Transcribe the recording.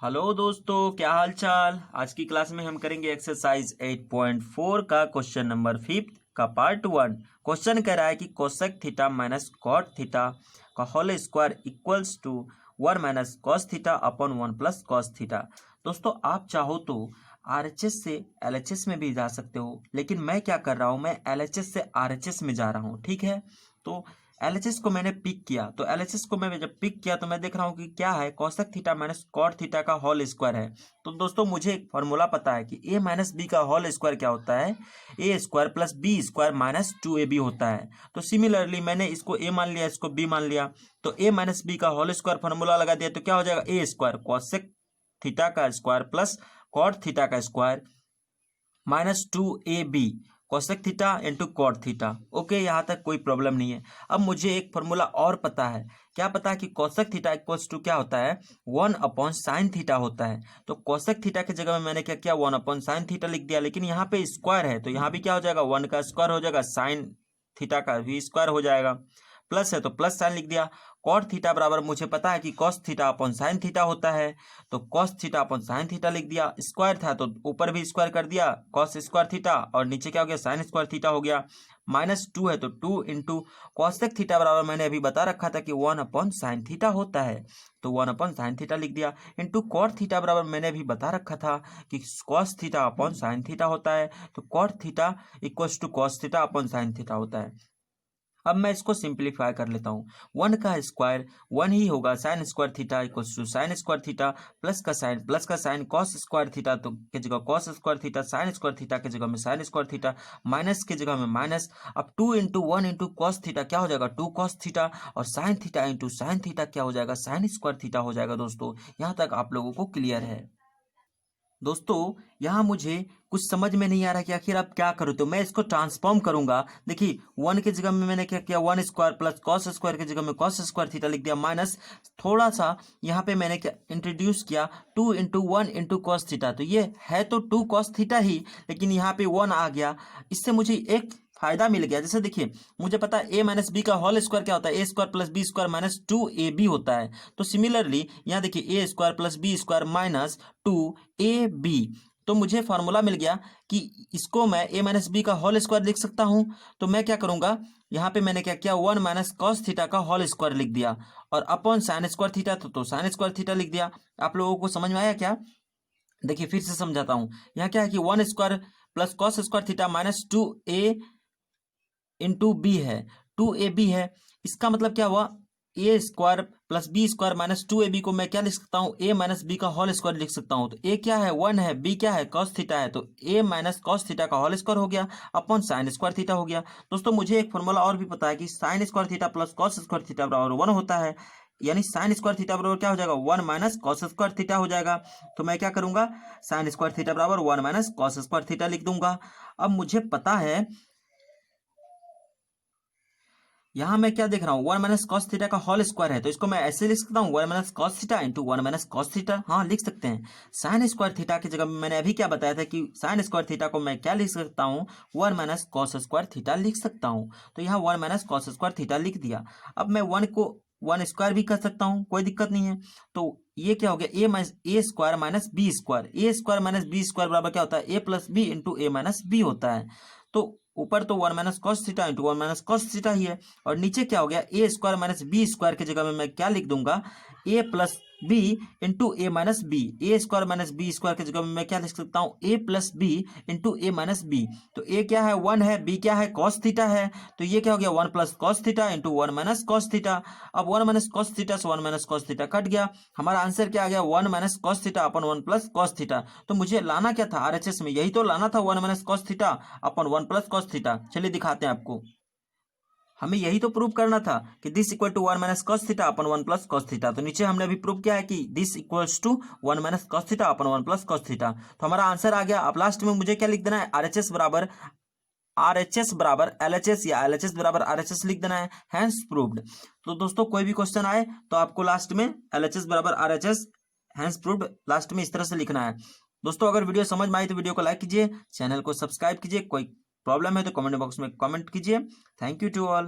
Hello दोस्तों, क्या हाल चाल। आज की क्लास में हम करेंगे एक्सरसाइज 8.4 का क्वेश्चन नंबर 5 का पार्ट 1। क्वेश्चन कह रहा है कि cosec theta minus cot theta का whole square equals to 1 minus cos theta upon 1 plus cos theta. दोस्तों, आप चाहो तो आरएचएस से एलएचएस में भी जा सकते हो, लेकिन मैं क्या कर रहा हूँ, मैं एलएचएस से आरएचएस में जा रहा हूँ। ठीक है, तो एलएचएस को मैंने पिक किया, तो एलएचएस को मैं जब पिक किया तो मैं देख रहा हूँ कि क्या है, cosec theta minus cot theta का होल स्क्वायर है। तो दोस्तों, मुझे एक फॉर्मूला पता है कि ए माइनस बी का होल स्क्वायर क्या होता है, A square plus B square minus 2ab होता है। तो सिमिलरली मैंने इसको ए मान लिया, इसको बी मान लिया, तो ए माइनस बी का होल स्क्वायर फॉर्मूला लगा दिया, तो क्या हो जाएगा, ए स्क्वायर कोसेक थीटा का स्क्वायर प्लस कॉट थीटा का square minus 2ab cosec theta into cot theta. Okay, यहाँ तक कोई प्रॉब्लम नहीं है। अब मुझे एक फॉर्मूला और पता है। क्या पता है कि कोसेक थीटा इक्वल्स टू क्या होता है, 1 अपॉन साइन थीटा होता है। तो कोसेक थीटा की जगह में मैंने क्या किया, 1 अपॉन साइन थीटा लिख दिया, लेकिन यहाँ पे स्क्वायर है तो यहाँ भी क्या हो जाएगा, 1 का स्क्वायर हो जाएगा, साइन थीटा का भी स्क्वायर हो जाएगा, प्लस है तो प्लस साइन लिख दिया। कॉट थीटा बराबर मुझे पता है कि cos theta upon sine theta होता है, तो cos theta upon sine theta लिख दिया। स्क्वायर था तो ऊपर भी स्क्वायर कर दिया, कॉस स्क्वायर थीटा, और नीचे क्या हो गया, साइन स्क्वायर थीटा हो गया। माइनस 2 है तो 2 इंटू कॉसेक थीटा बराबर मैंने अभी बता रखा था कि 1 अपॉन साइन थीटा होता है, तो 1 अपॉन साइन थीटा लिख दिया। इंटू कॉट थीटा बराबर मैंने अभी बता रखा था कि cos theta upon sine theta होता है, तो cot theta equals to cos theta upon sine theta होता है। अब मैं इसको सिंप्लीफाई कर लेता हूँ। 1 का स्क्वायर 1 ही होगा, sine square theta equals to sine square theta, plus का साइन कॉस स्क्वायर थीटा तो की जगह cos square theta, sine square theta की जगह में साइन स्क्वायर थीटा, माइनस की जगह में माइनस। अब 2 इंटू 1 इंटू कॉस थीटा क्या हो जाएगा, 2 कॉस थीटा, और sine theta into sine theta क्या हो जाएगा, साइन स्क्वायर थीटा हो जाएगा। दोस्तों, यहाँ तक आप लोगों को क्लियर है। दोस्तों, यहाँ मुझे कुछ समझ में नहीं आ रहा कि आखिर आप क्या करो, तो मैं इसको ट्रांसफॉर्म करूंगा। देखिए, 1 की जगह में मैंने क्या किया, 1 स्क्वायर प्लस कॉस स्क्वायर की जगह में कॉस स्क्वायर थीटा लिख दिया, माइनस थोड़ा सा यहाँ पे मैंने क्या इंट्रोड्यूस किया, 2 इंटू 1 इंटू कॉस थीटा, तो ये है तो 2 कॉस थीटा ही, लेकिन यहाँ पे 1 आ गया। इससे मुझे एक फायदा मिल गया। जैसे देखिए, मुझे पता है ए माइनस बी का होल स्क्वायर क्या होता है, A square plus B square minus 2ab होता है। तो सिमिलरली यहाँ देखिए, A square plus B square minus 2ab, तो मुझे फॉर्मूला मिल गया कि इसको मैं ए माइनस बी का होल स्क्वायर लिख सकता हूं। तो मैं क्या करूंगा, यहाँ पे मैंने क्या किया, 1 माइनस कॉस थीटा का होल स्क्वायर लिख दिया, और अपॉन साइन स्क्वायर थीटा तो साइन स्क्वायर थीटा लिख दिया। आप लोगों को समझ में आया क्या? देखिए, फिर से समझाता हूँ। यहाँ क्या है कि 1 square plus cos square theta minus 2a into B है, 2ab है। इसका मतलब क्या हुआ, A square plus B square minus 2ab को मैं क्या लिख सकता हूँ, ए माइनस बी का होल स्क्वायर लिख सकता हूँ। तो ए क्या है, 1 है, बी क्या है, कॉस थीटा है, तो ए माइनस कॉस थीटा का होल स्क्वायर हो गया अपॉन साइन स्क्वायर थीटा हो गया। दोस्तों, मुझे एक फॉर्मूला और भी पता है कि sign square theta plus cos square theta बराबर 1 होता है, यानी साइन स्क्वायर थीटा बराबर क्या हो जाएगा, 1 माइनस कॉस स्क्वायर थीटा हो जाएगा। तो मैं क्या करूंगा, साइन स्क्वायर थीटा बराबर 1 माइनस कॉस स्क्वायर थीटा लिख दूंगा। अब मुझे पता है, यहाँ मैं क्या देख रहा हूँ, 1 माइनस कॉस थीटा का होल स्क्वायर है, तो इसको मैं ऐसे लिख सकता हूँ, 1 minus cos theta into 1 minus cos theta. हाँ, लिख सकते हैं। साइन स्क्वायर थीटा की जगह में मैंने अभी क्या बताया था कि साइन स्क्वायर थीटा को मैं क्या लिख सकता हूँ, 1 माइनस कॉस स्क्वायर थीटा लिख सकता हूँ। तो यहाँ 1 माइनस कॉस स्क्वायर थीटा लिख दिया। अब मैं 1 को 1 स्क्वायर भी कर सकता हूँ, कोई दिक्कत नहीं है। तो ये क्या हो गया, A square minus B square, A square minus B square बराबर क्या होता है, A plus B into A minus B होता है। तो ऊपर तो 1 minus cos theta into 1 minus cos theta ही है, और नीचे क्या हो गया, A square minus B square की जगह में मैं क्या लिख दूंगा, A plus B into A minus B. A square minus B square की जगह में मैं क्या लिख सकता हूँ, ए plus B into A minus B. तो ए क्या है, 1 है, बी क्या है, कॉस थीटा है, तो ये क्या हो गया, 1 plus cos theta into 1 minus cos theta. अब 1 माइनस कॉस थीटा से 1 माइनस कॉस थीटा कट गया, हमारा आंसर क्या आ गया, 1 minus cos theta upon 1 plus cos theta. तो मुझे लाना क्या था आरएचएस में, यही तो लाना था, 1 minus cos theta upon 1 plus cos theta. चलिए दिखाते हैं आपको, हमें यही तो प्रूव करना था कि this equal to 1 minus cos theta upon 1 plus cos theta. तो नीचे हमने अभी प्रूव किया है कि this equals to 1 minus cos theta upon 1 plus cos theta. तो हमारा आंसर आ गया। अब लास्ट में मुझे क्या लिख देना है, आरएचएस बराबर एलएचएस या एलएचएस बराबर आरएचएस लिख देना है, हैंस प्रूव्ड। तो दोस्तों, कोई भी क्वेश्चन आए तो आपको लास्ट में एलएचएस बराबर आरएचएस हैंस प्रूव्ड लास्ट में इस तरह से लिखना है। दोस्तों, अगर वीडियो समझ में आई तो वीडियो को लाइक कीजिए, चैनल को सब्सक्राइब कीजिए। कोई प्रॉब्लम है तो कमेंट बॉक्स में कमेंट कीजिए। Thank you to all.